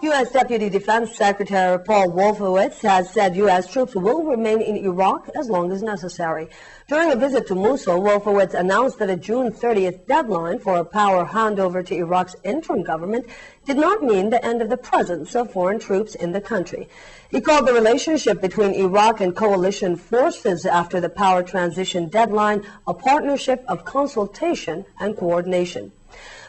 U.S. Deputy Defense Secretary Paul Wolfowitz has said U.S. troops will remain in Iraq as long as necessary. During a visit to Mosul, Wolfowitz announced that a June 30th deadline for a power handover to Iraq's interim government did not mean the end of the presence of foreign troops in the country. He called the relationship between Iraq and coalition forces after the power transition deadline a partnership of consultation and coordination.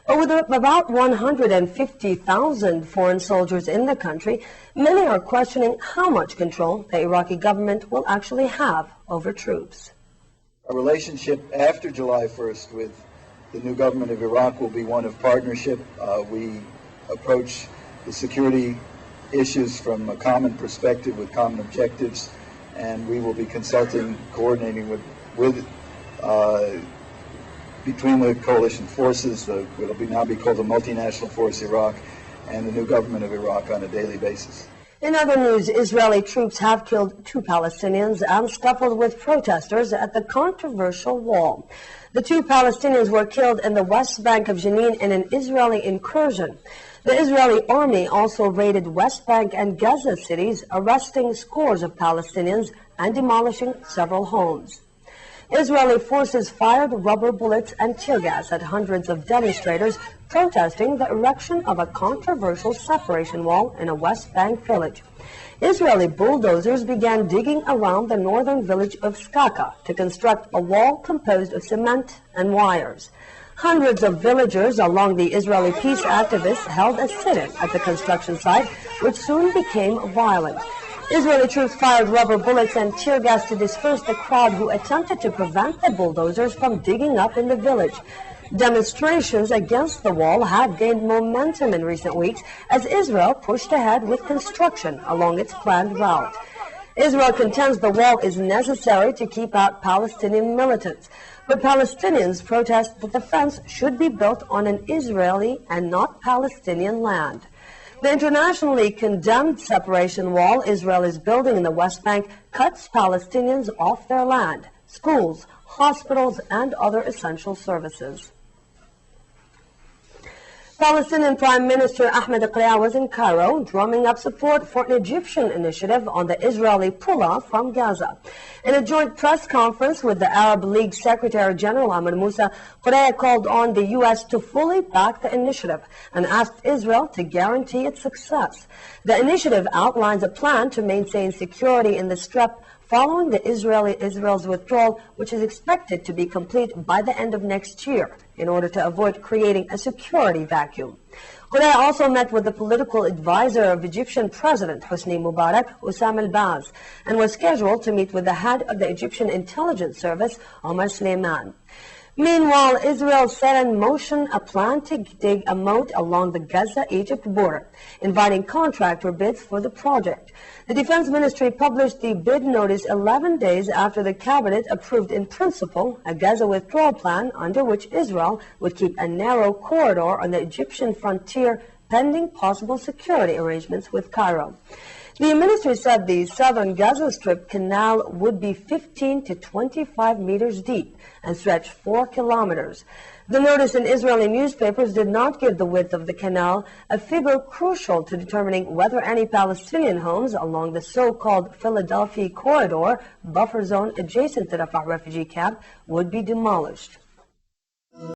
But with about 150,000 foreign soldiers in the country, many are questioning how much control the Iraqi government will actually have over troops. Our relationship after July 1st with the new government of Iraq will be one of partnership. We approach the security issues from a common perspective with common objectives, and we will be consulting, coordinating between the coalition forces, what will now be called the multinational force Iraq, and the new government of Iraq on a daily basis. In other news, Israeli troops have killed 2 Palestinians and scuffled with protesters at the controversial wall. The 2 Palestinians were killed in the West Bank of Jenin in an Israeli incursion. The Israeli army also raided West Bank and Gaza cities, arresting scores of Palestinians and demolishing several homes. Israeli forces fired rubber bullets and tear gas at hundreds of demonstrators protesting the erection of a controversial separation wall in a West Bank village. Israeli bulldozers began digging around the northern village of Skaka to construct a wall composed of cement and wires. Hundreds of villagers along the Israeli peace activists held a sit-in at the construction site, which soon became violent. Israeli troops fired rubber bullets and tear gas to disperse the crowd who attempted to prevent the bulldozers from digging up in the village. Demonstrations against the wall have gained momentum in recent weeks as Israel pushed ahead with construction along its planned route. Israel contends the wall is necessary to keep out Palestinian militants, but Palestinians protest that the fence should be built on an Israeli and not Palestinian land. The internationally condemned separation wall Israel is building in the West Bank cuts Palestinians off their land, schools, hospitals, and other essential services. Palestinian Prime Minister Ahmed Al-Qurayah was in Cairo drumming up support for an Egyptian initiative on the Israeli pull-out from Gaza. In a joint press conference with the Arab League Secretary General Ahmed Musa, Qurayah called on the U.S. to fully back the initiative and asked Israel to guarantee its success. The initiative outlines a plan to maintain security in the Strip following Israel's withdrawal, which is expected to be complete by the end of next year in order to avoid creating a security vacuum. Qurayah also met with the political advisor of Egyptian President Hosni Mubarak, Oussam al-Baz, and was scheduled to meet with the head of the Egyptian intelligence service, Omar Suleiman. Meanwhile, Israel set in motion a plan to dig a moat along the Gaza-Egypt border, inviting contractor bids for the project. The Defense Ministry published the bid notice 11 days after the cabinet approved in principle a Gaza withdrawal plan under which Israel would keep a narrow corridor on the Egyptian frontier pending possible security arrangements with Cairo. The ministry said the southern Gaza Strip canal would be 15 to 25 meters deep and stretch 4 kilometers. The notice in Israeli newspapers did not give the width of the canal, a figure crucial to determining whether any Palestinian homes along the so-called Philadelphia corridor buffer zone adjacent to the Rafah refugee camp would be demolished.